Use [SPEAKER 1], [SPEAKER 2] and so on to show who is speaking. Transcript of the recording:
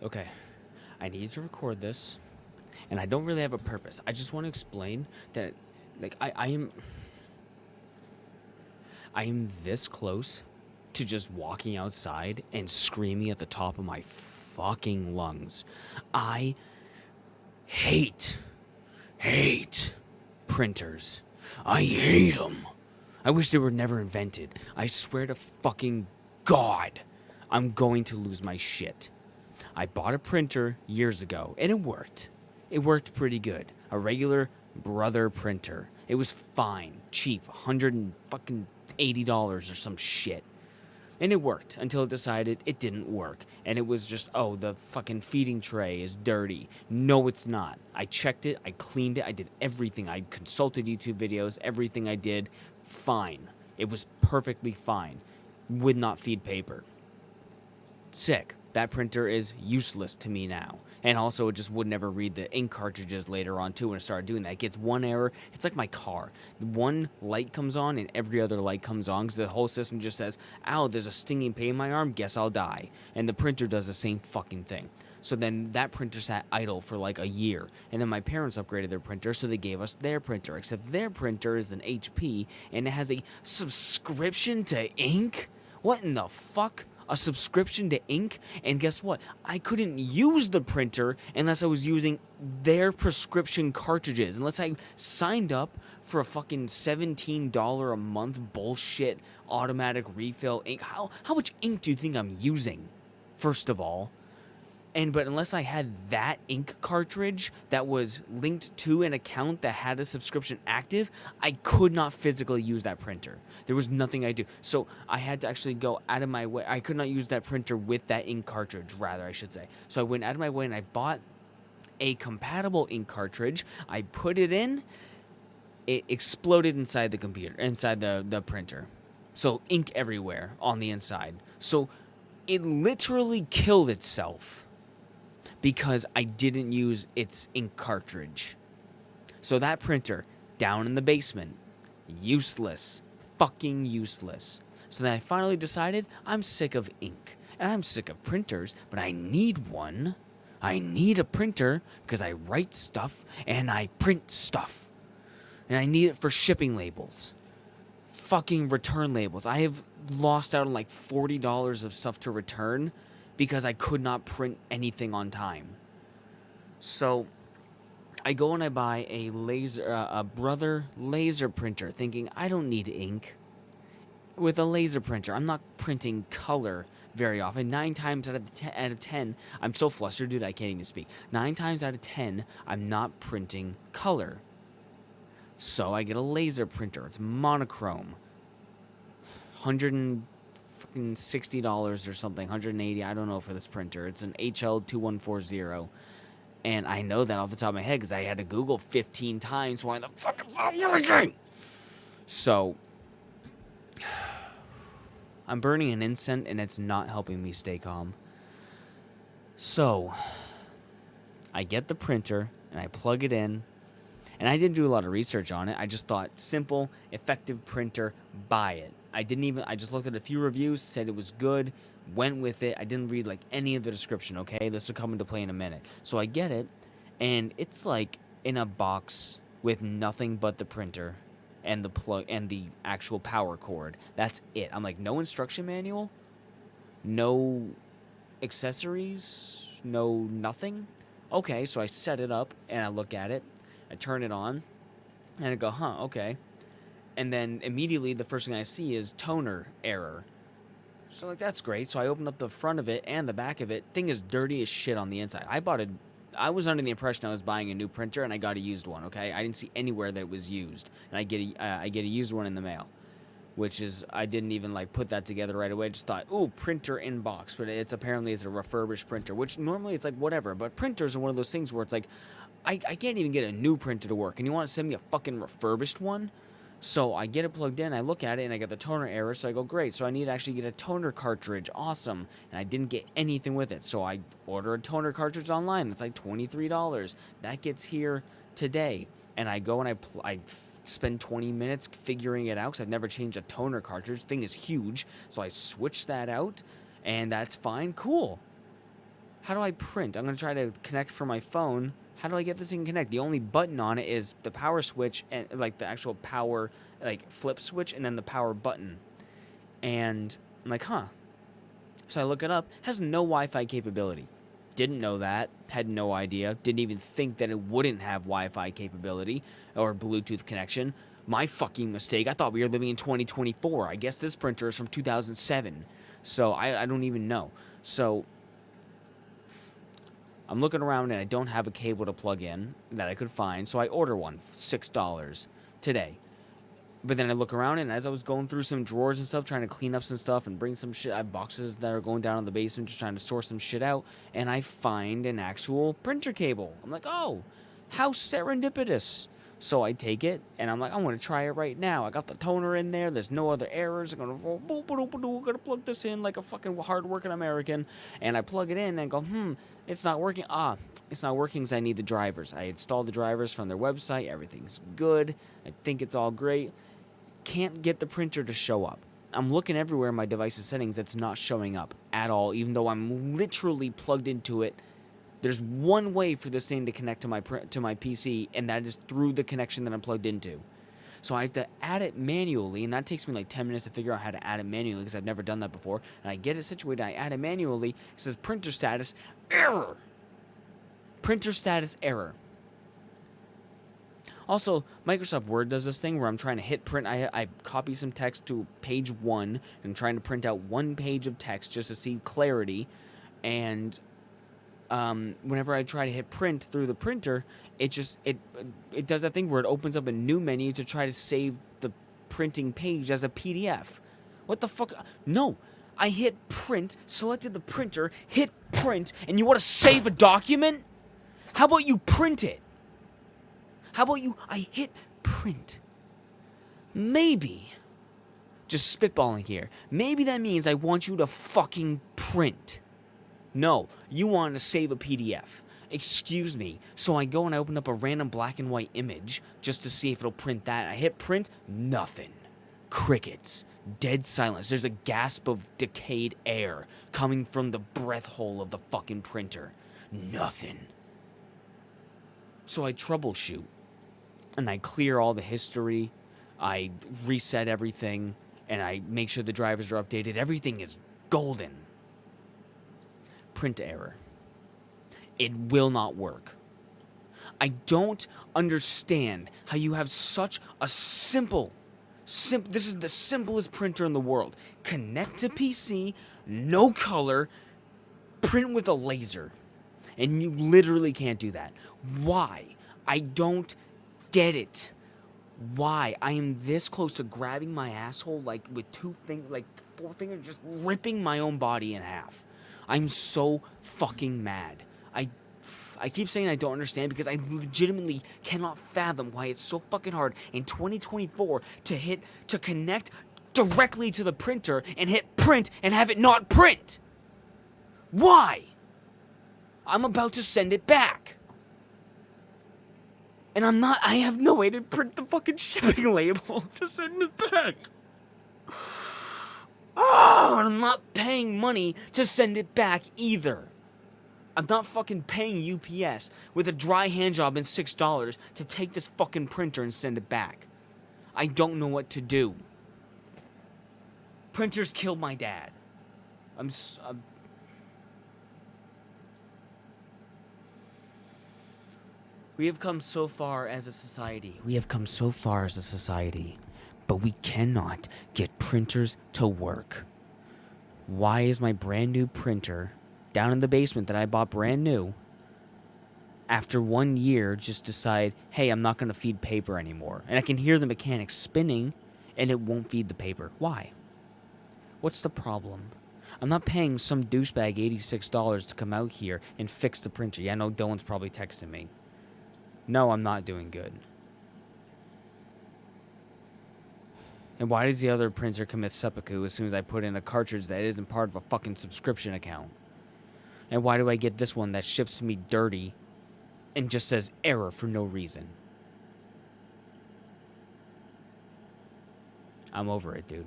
[SPEAKER 1] Okay, I need to record this, and I don't really have a purpose. I just want to explain that, like, I am this close to just walking outside and screaming at the top of my fucking lungs. I hate, hate printers. I hate them. I wish they were never invented. I swear to fucking God, I'm going to lose my shit. I bought a printer years ago, and it worked. It worked pretty good. A regular Brother printer. It was fine, cheap, $180 or some shit. And it worked until it decided it didn't work. And it was just, oh, the fucking feeding tray is dirty. No, it's not. I checked it, I cleaned it, I did everything. I consulted YouTube videos, everything I did, fine. It was perfectly fine. Would not feed paper. Sick. That printer is useless to me now. And also, it just would never read the ink cartridges later on, too, when it started doing that. It gets one error. It's like my car. One light comes on, and every other light comes on, because the whole system just says, ow, there's a stinging pain in my arm, guess I'll die. And the printer does the same fucking thing. So then that printer sat idle for like a year. And then my parents upgraded their printer, so they gave us their printer. Except their printer is an HP, and it has a subscription to ink? What in the fuck? A subscription to ink? And guess what? I couldn't use the printer unless I was using their prescription cartridges. Unless I signed up for a fucking $17 a month bullshit automatic refill ink. How much ink do you think I'm using? First of all. But unless I had that ink cartridge that was linked to an account that had a subscription active, I could not physically use that printer. There was nothing I do. So I had to actually go out of my way. I could not use that printer with that ink cartridge, rather, I should say. So I went out of my way and I bought a compatible ink cartridge. I put it in. It exploded inside the computer, inside the printer. So ink everywhere on the inside. So it literally killed itself because I didn't use its ink cartridge. So that printer, down in the basement, useless, fucking useless. So then I finally decided I'm sick of ink, and I'm sick of printers, but I need one. I need a printer because I write stuff and I print stuff. And I need it for shipping labels. Fucking return labels. I have lost out on like $40 of stuff to return because I could not print anything on time. So I go and I buy a Brother laser printer, thinking I don't need ink. With a laser printer, I'm not printing color very often. 9 times out of 10, I'm so flustered, dude, I can't even speak. 9 times out of 10, I'm not printing color. So I get a laser printer. It's monochrome. $160 or something, $180, I don't know, for this printer. It's an HL2140. And I know that off the top of my head because I had to Google 15 times why the fuck it's not working. So I'm burning an incense and it's not helping me stay calm. So I get the printer and I plug it in. And I didn't do a lot of research on it. I just thought, simple, effective printer, buy it. I just looked at a few reviews, said it was good, went with it. I didn't read like any of the description, okay? This will come into play in a minute. So I get it, and it's like in a box with nothing but the printer and the plug and the actual power cord. That's it. I'm like, no instruction manual, no accessories, no nothing. Okay, so I set it up and I look at it. I turn it on, and I go, okay. And then immediately the first thing I see is toner error. So like, that's great. So I open up the front of it and the back of it. Thing is dirty as shit on the inside. I was under the impression I was buying a new printer, and I got a used one, okay? I didn't see anywhere that it was used. And I get a used one in the mail, which is, I didn't even like put that together right away. I just thought, ooh, printer in box. But it's apparently a refurbished printer, which normally it's like whatever. But printers are one of those things where it's like, I can't even get a new printer to work, and you want to send me a fucking refurbished one? So I get it plugged in, I look at it, and I get the toner error, so I go, great, so I need to actually get a toner cartridge, awesome, and I didn't get anything with it, so I order a toner cartridge online, that's like $23, that gets here today, and I go and I spend 20 minutes figuring it out, because I've never changed a toner cartridge, the thing is huge, so I switch that out, and that's fine, cool. How do I print? I'm going to try to connect from my phone. How do I get this thing to connect? The only button on it is the power switch and like the actual power like flip switch and then the power button. And I'm like, huh. So I look it up. Has no Wi-Fi capability. Didn't know that. Had no idea. Didn't even think that it wouldn't have Wi-Fi capability or Bluetooth connection. My fucking mistake. I thought we were living in 2024. I guess this printer is from 2007. So I don't even know. So I'm looking around and I don't have a cable to plug in that I could find. So I order one, $6 today. But then I look around, and as I was going through some drawers and stuff, trying to clean up some stuff and bring some shit, I have boxes that are going down in the basement, just trying to sort some shit out, and I find an actual printer cable. I'm like, oh, how serendipitous. So I take it, and I'm like, I'm going to try it right now. I got the toner in there. There's no other errors. I'm going to plug this in like a fucking hard-working American, and I plug it in and go, it's not working. It's not working because I need the drivers. I installed the drivers from their website. Everything's good. I think it's all great. Can't get the printer to show up. I'm looking everywhere in my device's settings. It's not showing up at all, even though I'm literally plugged into it. There's one way for this thing to connect to my PC, and that is through the connection that I'm plugged into. So I have to add it manually, and that takes me like 10 minutes to figure out how to add it manually because I've never done that before. And I get it situated, I add it manually. It says printer status error. Printer status error. Also, Microsoft Word does this thing where I'm trying to hit print. I copy some text to page 1 and I'm trying to print out one page of text just to see clarity. And whenever I try to hit print through the printer, it does that thing where it opens up a new menu to try to save the printing page as a PDF. What the fuck? No. I hit print, selected the printer, hit print, and you want to save a document? How about you print it? How about I hit print. Maybe, just spitballing here, maybe that means I want you to fucking print. No, you want to save a PDF. Excuse me. So I go and I open up a random black and white image just to see if it'll print that. I hit print, nothing. Crickets. Dead silence. There's a gasp of decayed air coming from the breath hole of the fucking printer. Nothing. So I troubleshoot. And I clear all the history, I reset everything, and I make sure the drivers are updated. Everything is golden. Print error. It will not work. I don't understand how you have such a simple, this is the simplest printer in the world. Connect to PC, no color, print with a laser. And you literally can't do that. Why? I don't get it. Why? I am this close to grabbing my asshole like with 4 fingers, just ripping my own body in half. I'm so fucking mad. I keep saying I don't understand because I legitimately cannot fathom why it's so fucking hard in 2024 to connect directly to the printer and hit print and have it not print. Why? I'm about to send it back. And I have no way to print the fucking shipping label to send it back. Oh, I'm not paying money to send it back either. I'm not fucking paying UPS with a dry hand job and $6 to take this fucking printer and send it back. I don't know what to do. Printers killed my dad. We have come so far as a society. But we cannot get printers to work. Why is my brand new printer down in the basement that I bought brand new, after 1 year, just decide, hey, I'm not going to feed paper anymore? And I can hear the mechanics spinning, and it won't feed the paper. Why? What's the problem? I'm not paying some douchebag $86 to come out here and fix the printer. Yeah, I know Dylan's probably texting me. No, I'm not doing good. And why does the other printer commit seppuku as soon as I put in a cartridge that isn't part of a fucking subscription account? And why do I get this one that ships to me dirty and just says error for no reason? I'm over it, dude.